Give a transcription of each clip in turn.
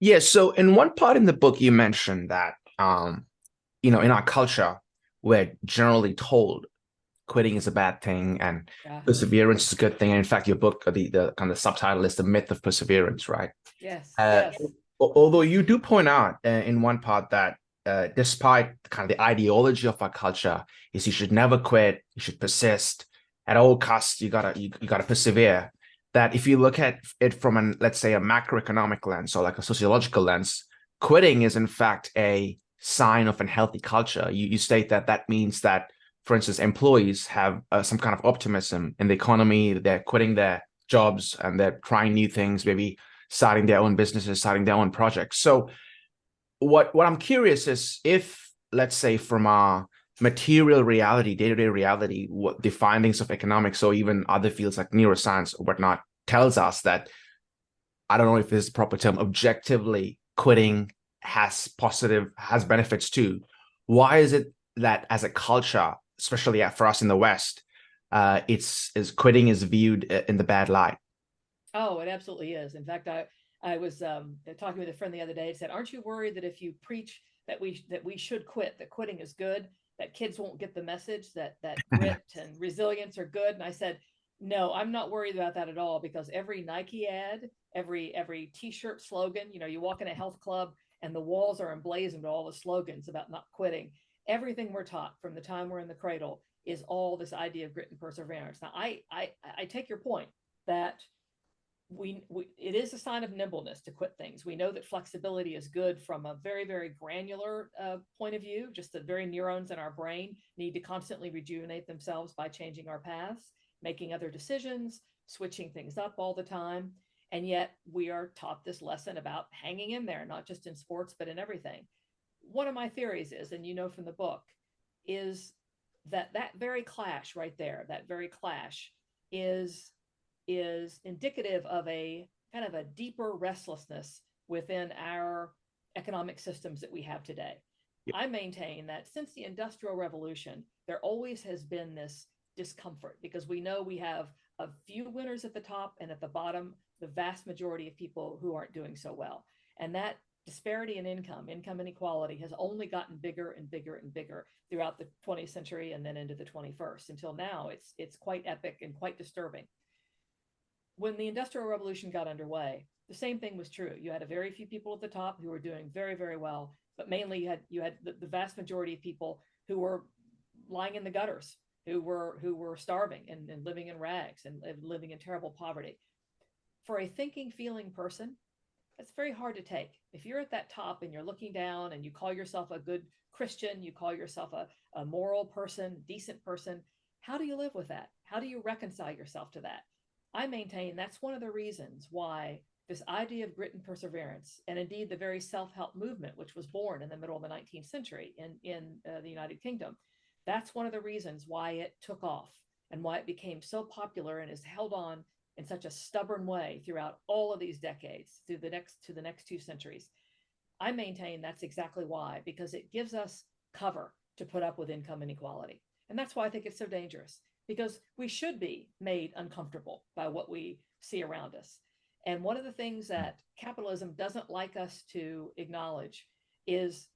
Yeah, so in one part in the book, you mentioned that, in our culture, we're generally told quitting is a bad thing and Yeah. perseverance is a good thing. And in fact, your book, the kind of subtitle is The Myth of Perseverance, right? Yes. Uh, Yes. Although you do point out in one part that despite kind of the ideology of our culture is you should never quit, you should persist at all costs, you gotta persevere. That if you look at it from an, let's say, a macroeconomic lens or like a sociological lens, quitting is in fact a sign of unhealthy culture. You state that that means that, for instance, employees have some kind of optimism in the economy, they're quitting their jobs and they're trying new things, maybe starting their own businesses, starting their own projects. So what I'm curious is if, let's say, from our material reality, day-to-day reality, what the findings of economics or even other fields like neuroscience or whatnot tells us that, I don't know if this is the proper term, objectively quitting has benefits too. Why is it that as a culture, especially for us in the West, it's is quitting is viewed in the bad light? Oh, it absolutely is. In fact, I was talking with a friend the other day and said, "Aren't you worried that if you preach that we should quit, that quitting is good, that kids won't get the message that grit and resilience are good?" And I said, "No, I'm not worried about that at all because every Nike ad, every T-shirt slogan, you walk in a health club and the walls are emblazoned with all the slogans about not quitting. Everything we're taught from the time we're in the cradle is all this idea of grit and perseverance. Now, I take your point that we it is a sign of nimbleness to quit things. We know that flexibility is good from a very granular point of view. Just the very neurons in our brain need to constantly rejuvenate themselves by changing our paths, making other decisions, switching things up all the time. And yet we are taught this lesson about hanging in there, not just in sports but in everything. One of my theories is, and from the book, is that very clash right there, that very clash is indicative of a kind of a deeper restlessness within our economic systems that we have today. I maintain that since the Industrial Revolution, there always has been this discomfort because we know we have a few winners at the top and at the bottom, the vast majority of people who aren't doing so well. And that disparity in income inequality has only gotten bigger and bigger and bigger throughout the 20th century and then into the 21st until now. It's quite epic and quite disturbing. When the Industrial Revolution got underway, the same thing was true. You had a very few people at the top who were doing very well, but mainly you had the vast majority of people who were lying in the gutters, who were starving and living in rags and living in terrible poverty. For a thinking, feeling person, it's very hard to take. If you're at that top and you're looking down and you call yourself a good Christian, you call yourself a moral person, decent person, how do you live with that? How do you reconcile yourself to that? I maintain that's one of the reasons why this idea of grit and perseverance, and indeed the very self help movement, which was born in the middle of the 19th century in the United Kingdom, that's one of the reasons why it took off and why it became so popular and is held on in such a stubborn way throughout all of these decades through the next 2 centuries. I maintain that's exactly why, because it gives us cover to put up with income inequality. And that's why I think it's so dangerous, because we should be made uncomfortable by what we see around us. And one of the things that capitalism doesn't like us to acknowledge is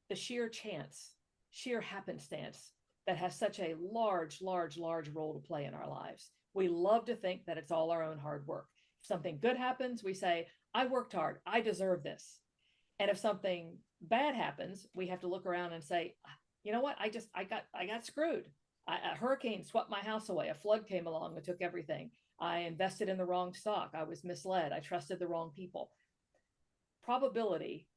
the sheer chance, sheer happenstance that has such a large role to play in our lives. We love to think that it's all our own hard work. If something good happens, we say, I worked hard, I deserve this. And if something bad happens, we have to look around and say, you know what? I got screwed. A hurricane swept my house away. A flood came along and took everything. I invested in the wrong stock. I was misled. I trusted the wrong people. Probability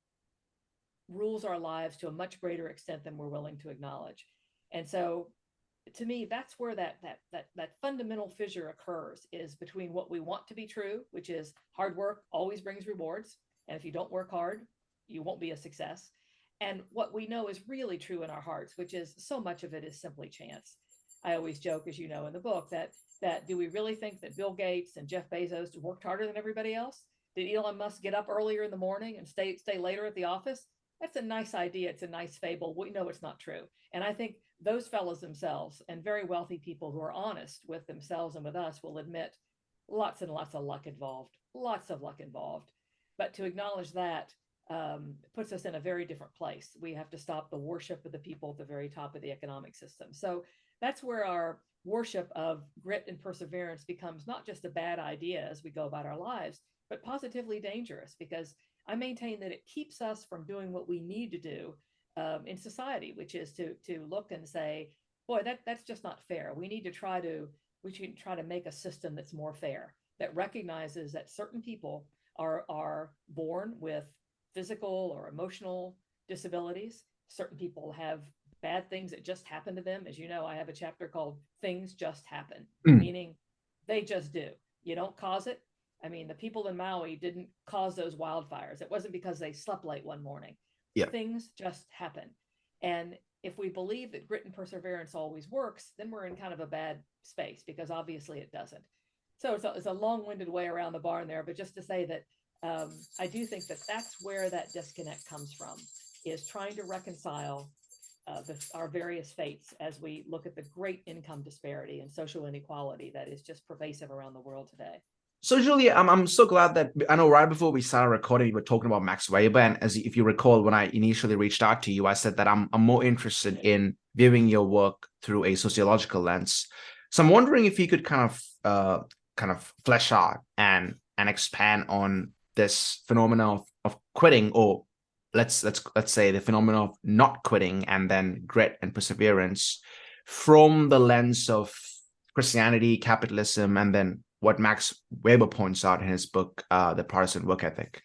rules our lives to a much greater extent than we're willing to acknowledge. And so to me, that's where that fundamental fissure occurs, is between what we want to be true, which is hard work always brings rewards. And if you don't work hard, you won't be a success. And what we know is really true in our hearts, which is so much of it is simply chance. I always joke, as you know in the book, that do we really think that Bill Gates and Jeff Bezos worked harder than everybody else? Did Elon Musk get up earlier in the morning and stay later at the office? That's a nice idea. It's a nice fable. We know it's not true. And I think those fellows themselves and very wealthy people who are honest with themselves and with us will admit lots and lots of luck involved, lots of luck involved. But to acknowledge that puts us in a very different place. We have to stop the worship of the people at the very top of the economic system. So that's where our worship of grit and perseverance becomes not just a bad idea as we go about our lives, but positively dangerous, because I maintain that it keeps us from doing what we need to do in society, which is to look and say, boy, that's just not fair. We should try to make a system that's more fair, that recognizes that certain people are born with physical or emotional disabilities. Certain people have bad things that just happen to them. As you know, I have a chapter called Things Just Happen, meaning they just do. You don't cause it. I mean, the people in Maui didn't cause those wildfires. It wasn't because they slept late one morning. Yeah. Things just happen. And if we believe that grit and perseverance always works, then we're in kind of a bad space, because obviously it doesn't. So it's a long-winded way around the barn there, but just to say that I do think that that's where that disconnect comes from, is trying to reconcile our various fates as we look at the great income disparity and social inequality that is just pervasive around the world today. So, Julia, I'm so glad that I know right before we started recording, we were talking about Max Weber. And as if you recall, when I initially reached out to you, I said that I'm more interested in viewing your work through a sociological lens. So I'm wondering if you could kind of flesh out and expand on this phenomenon of quitting, or let's say the phenomenon of not quitting, and then grit and perseverance from the lens of Christianity, capitalism, and then what Max Weber points out in his book, The Protestant Work Ethic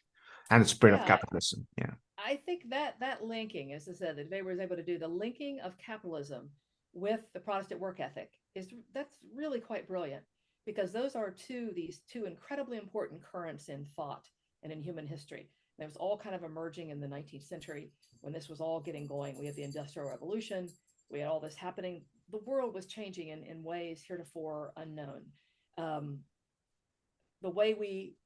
and the Spirit of Capitalism. Yeah. I think that linking, as I said, that Weber was able to do, the linking of capitalism with the Protestant work ethic, that's really quite brilliant, because those are these two incredibly important currents in thought and in human history. And it was all kind of emerging in the 19th century when this was all getting going. We had the Industrial Revolution. We had all this happening. The world was changing in ways heretofore unknown. The way we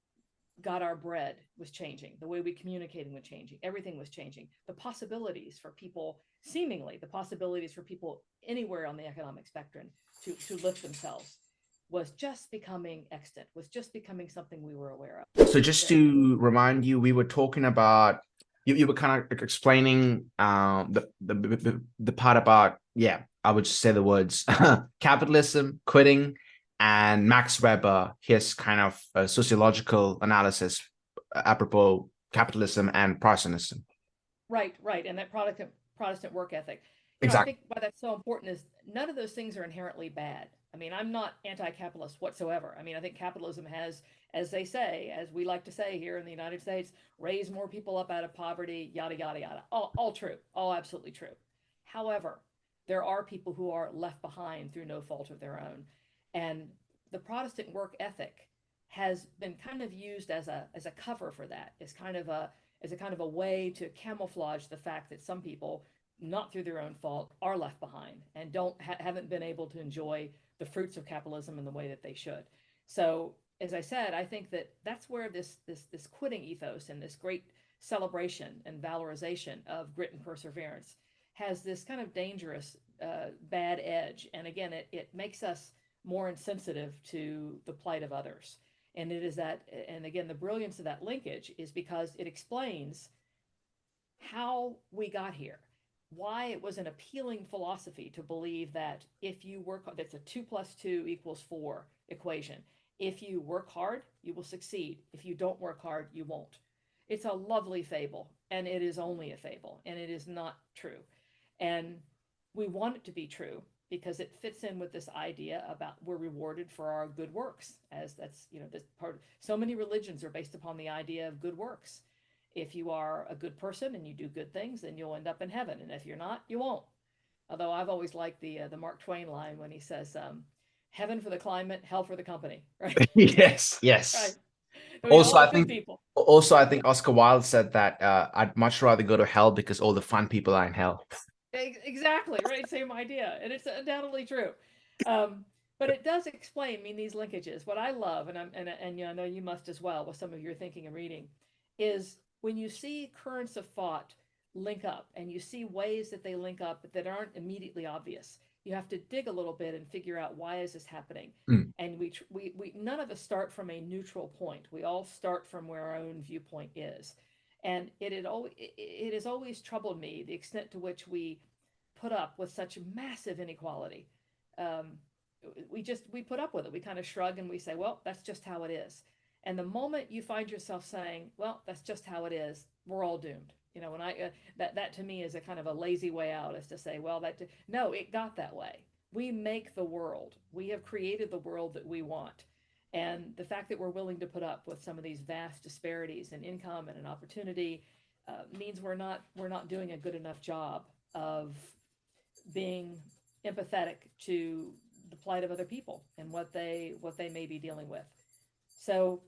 got our bread was changing. The way we communicated was changing. Everything was changing. The possibilities for people, seemingly the possibilities for people anywhere on the economic spectrum to lift themselves, was just becoming extant, was just becoming something we were aware of. So just to remind you, we were talking about, you were kind of explaining the part about, I would say the words capitalism, quitting, and Max Weber, his kind of sociological analysis apropos capitalism and Protestantism. Right. And that Protestant work ethic. Exactly. I think why that's so important is none of those things are inherently bad. I mean, I'm not anti-capitalist whatsoever. I mean, I think capitalism has, as they say, as we like to say here in the United States, raised more people up out of poverty, yada, yada, yada. All true. All absolutely true. However, there are people who are left behind through no fault of their own. And the Protestant work ethic has been kind of used as a cover for that, as kind of a way to camouflage the fact that some people, not through their own fault, are left behind and haven't been able to enjoy the fruits of capitalism in the way that they should. So, as I said, I think that that's where this quitting ethos and this great celebration and valorization of grit and perseverance has this kind of dangerous bad edge. And again, it makes us more insensitive to the plight of others. And it is that, and again, the brilliance of that linkage is because it explains how we got here, why it was an appealing philosophy to believe that if you work, that's a 2 + 2 = 4 equation. If you work hard, you will succeed. If you don't work hard, you won't. It's a lovely fable, and it is only a fable, and it is not true. And we want it to be true because it fits in with this idea about we're rewarded for our good works, as that's, this part. So many religions are based upon the idea of good works. If you are a good person and you do good things, then you'll end up in heaven. And if you're not, you won't. Although I've always liked the Mark Twain line when he says, heaven for the climate, hell for the company, right? Yes. Right. Also, I think Oscar Wilde said that I'd much rather go to hell because all the fun people are in hell. Exactly, right? Same idea. And it's undoubtedly true. But it does explain, these linkages. What I love, and I know you must as well with some of your thinking and reading, is when you see currents of thought link up and you see ways that they link up that aren't immediately obvious. You have to dig a little bit and figure out, why is this happening? Mm. And we none of us start from a neutral point. We all start from where our own viewpoint is. And it has always troubled me the extent to which we put up with such massive inequality. Um, we put up with it. We kind of shrug and we say, well, that's just how it is. And the moment you find yourself saying, well, that's just how it is, we're all doomed. When that to me is a kind of a lazy way out, is to say, well, no, it got that way. We make the world. We have created the world that we want. And the fact that we're willing to put up with some of these vast disparities in income and in opportunity means we're not doing a good enough job of being empathetic to the plight of other people and what they may be dealing with. So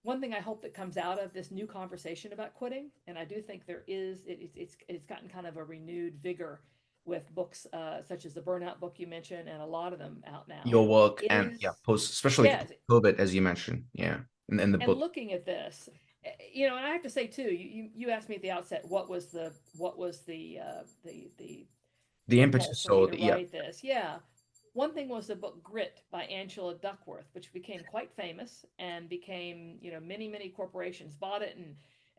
one thing I hope that comes out of this new conversation about quitting, and I do think there is, it's gotten kind of a renewed vigor with books such as the Burnout book you mentioned, and a lot of them out now, Your work and is, yeah, post, especially yes, COVID, as you mentioned, yeah, in the and book, looking at this, and I have to say too, you asked me at the outset, what was the the impulse impetus for me or to the yeah, write this. Yeah. One thing was the book Grit by Angela Duckworth, which became quite famous and became, many, many corporations bought it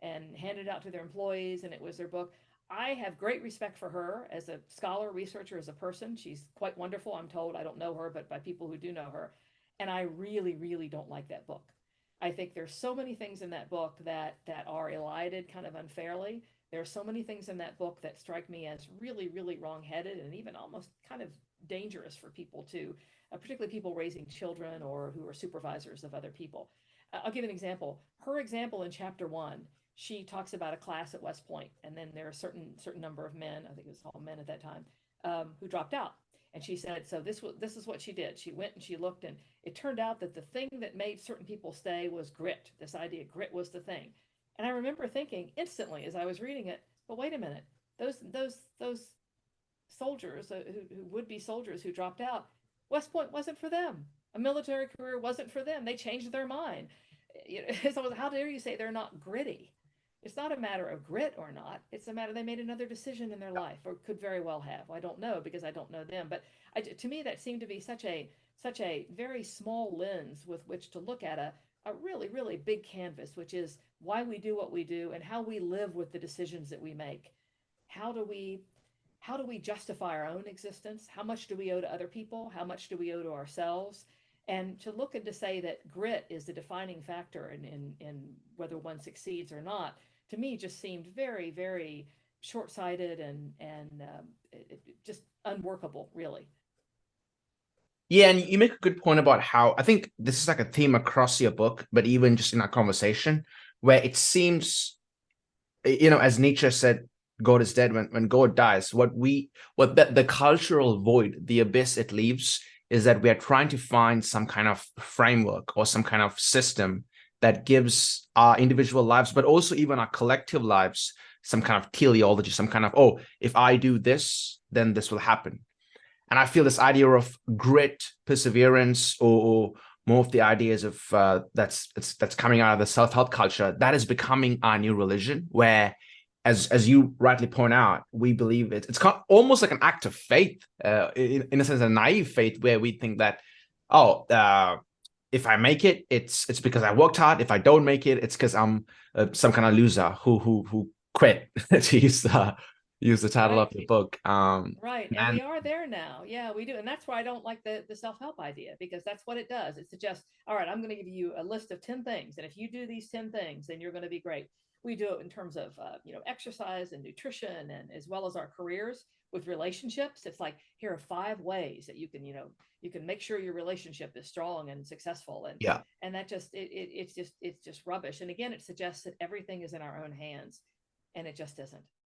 and handed it out to their employees, and it was their book. I have great respect for her as a scholar, researcher, as a person. She's quite wonderful, I'm told. I don't know her, but by people who do know her. And I really, really don't like that book. I think there's so many things in that book that are elided kind of unfairly. There are so many things in that book that strike me as really, really wrongheaded and even almost kind of dangerous for people too, particularly people raising children or who are supervisors of other people. I'll give an example. Her example in chapter 1, she talks about a class at West Point, and then there are a certain number of men, I think it was all men at that time, who dropped out. And she said, so this is what she did. She went and she looked, and it turned out that the thing that made certain people stay was grit. This idea, grit was the thing. And I remember thinking instantly as I was reading it, but wait a minute, those soldiers who would be soldiers who dropped out, West Point wasn't for them. A military career wasn't for them. They changed their mind. So how dare you say they're not gritty? It's not a matter of grit or not. It's a matter they made another decision in their life, or could very well have. I don't know because I don't know them. But to me, that seemed to be such a very small lens with which to look at a really, really big canvas, which is why we do what we do and how we live with the decisions that we make. How do we how do we justify our own existence? How much do we owe to other people? How much do we owe to ourselves? And to look and to say that grit is the defining factor in whether one succeeds or not, to me just seemed very, very short-sighted and just unworkable, really. yeah. And you make a good point about how I think this is like a theme across your book, but even just in our conversation, where it seems, as Nietzsche said, God is dead when God dies. What the cultural void, the abyss it leaves, is that we are trying to find some kind of framework or some kind of system that gives our individual lives, but also even our collective lives, some kind of teleology, some kind of, oh, if I do this, then this will happen. And I feel this idea of grit, perseverance, or more of the ideas of that's coming out of the self-help culture, that is becoming our new religion, where, as you rightly point out, we believe it's almost like an act of faith, in a sense, a naive faith, where we think that, oh, if I make it, it's because I worked hard. If I don't make it, it's because I'm some kind of loser who quit, to use the title of Right. your book. Right. And And we are there now. Yeah, we do. And that's why I don't like the self-help idea, because that's what it does. It suggests, all right, I'm going to give you a list of 10 things. And if you do these 10 things, then you're going to be great. We do it in terms of, exercise and nutrition, and as well as our careers with relationships. It's like, here are 5 ways that you can make sure your relationship is strong and successful. yeah. And that it's just rubbish. And again, it suggests that everything is in our own hands, and it just isn't.